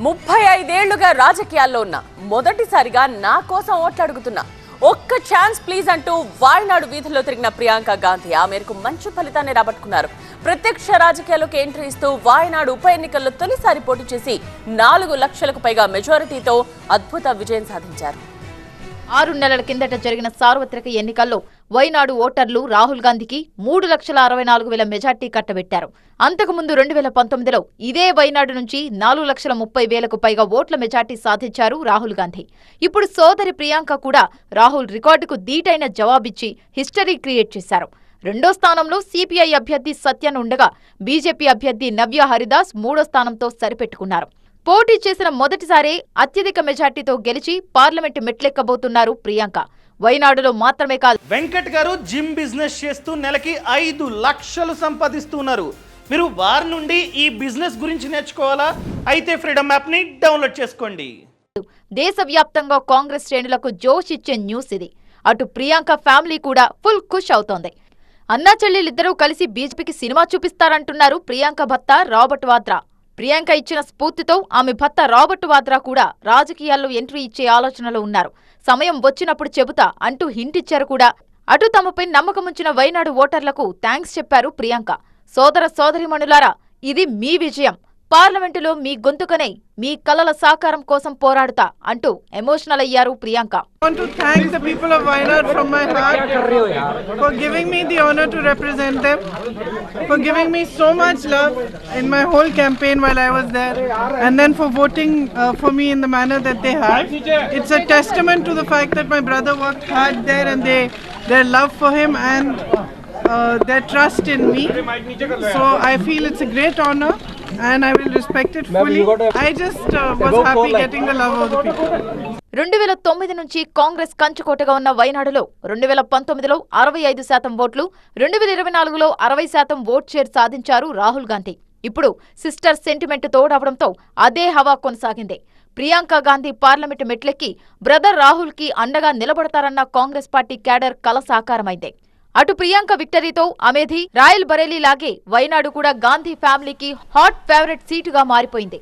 35 ఏళ్లుగా రాజకీయాల్లో ఉన్న మొదటిసారిగా నా కోసం ఓట్లు అడుగుతున్నా, ఒక్క ఛాన్స్ ప్లీజ్ అంటూ వాయనాడు వీధుల్లో తిరిగిన ప్రియాంక గాంధీ ఆ మేరకు మంచి ఫలితాన్ని రాబట్టుకున్నారు. ప్రత్యక్ష రాజకీయాల్లోకి ఎంట్రీ ఇస్తూ వాయనాడు ఉప ఎన్నికల్లో తొలిసారి పోటీ చేసి 4 లక్షలకు పైగా మెజారిటీతో అద్భుత విజయం సాధించారు. 6 నెలల కిందట జరిగిన సార్వత్రిక ఎన్నికల్లో వైనాడు ఓటర్లు రాహుల్ గాంధీకి 3,64,000 మెజార్టీ కట్టబెట్టారు. అంతకుముందు 2019లో ఇదే వైనాడు నుంచి 4,30,000కు పైగా ఓట్ల మెజార్టీ సాధించారు రాహుల్ గాంధీ. ఇప్పుడు సోదరి ప్రియాంక కూడా రాహుల్ రికార్డుకు దీటైన జవాబిచ్చి హిస్టరీ క్రియేట్ చేశారు. రెండో స్థానంలో సిపిఐ అభ్యర్థి సత్యన్ ఉండగా బీజేపీ అభ్యర్థి నవ్య హరిదాస్ 3వ స్థానంతో సరిపెట్టుకున్నారు. పోటీ చేసిన మొదటిసారే అత్యధిక మెజార్టీతో గెలిచి పార్లమెంటు మెట్లెక్కబోతున్నారు ప్రియాంక. వైనాడులో మాత్రమే కాదు, వెంకట్ గారు జిమ్ బిజినెస్ చేస్తూ నెలకి 5 లక్షలు సంపాదిస్తున్నారు. మీరు వారి నుండి ఈ బిజినెస్ గురించి నేర్చుకోవాలా? అయితే ఫ్రీడమ్ యాప్ ని డౌన్లోడ్ చేసుకోండి. దేశవ్యాప్తంగా కాంగ్రెస్ శ్రేణులకు జోష్ ఇచ్చే న్యూస్ ఇది. అటు ప్రియాంక ఫ్యామిలీ కూడా ఫుల్ ఖుష్ అవుతోంది. అన్నా చెల్లెలిద్దరూ కలిసి బీజేపీకి సినిమా చూపిస్తారంటున్నారు ప్రియాంక భర్త రాబర్ట్ వాద్రా. ప్రియాంక ఇచ్చిన స్ఫూర్తితో ఆమె భర్త రాబర్ట్ వాద్రా కూడా రాజకీయాల్లో ఎంట్రీ ఇచ్చే ఆలోచనలో ఉన్నారు. సమయం వచ్చినప్పుడు చెబుతా అంటూ హింట్ ఇచ్చారు కూడా. అటు తమపై నమ్మకముంచిన వైనాడు ఓటర్లకు థ్యాంక్స్ చెప్పారు ప్రియాంక. సోదర సోదరీమణులారా, ఇది మీ విజయం. పార్లమెంటులో మీ గొంతుకనే మీ కలల సాకారం కోసం పోరాడుతా అంటూ ఎమోషనల్ అయ్యారు Priyanka. I want to thank the people of Wayanad from my heart for giving me the honor to represent them, for giving me so much love in my whole campaign while I was there, and then for voting for me in the manner that they have. It's a testament to the fact that my brother worked hard there, and their love for him and their trust in me. So I feel it's a great honor and I will respect it fully. I just was happy getting the love of the people. 2009 నుంచి కాంగ్రెస్ కంచుకోటగా ఉన్న వైనాడులో 2019లో 65% ఓట్లు, 2024లో 60% vote share సాధించారు రాహుల్ గాంధీ. ఇప్పుడు sister sentiment తోడవడంతో అదే హవా కొనసాగింది. Priyanka Gandhi parliament మెట్లెక్కి brother Rahul కి అండగా నిలబడతారన్న కాంగ్రెస్ పార్టీ క్యాడర్ కల సాకారమైంది. అటు ప్రియాంక విక్టరీతో అమేధి, రాయల్ బరేలీ లాగే వైనాడు కూడా గాంధీ ఫ్యామిలీకి హాట్ ఫేవరెట్ సీటుగా మారిపోయింది.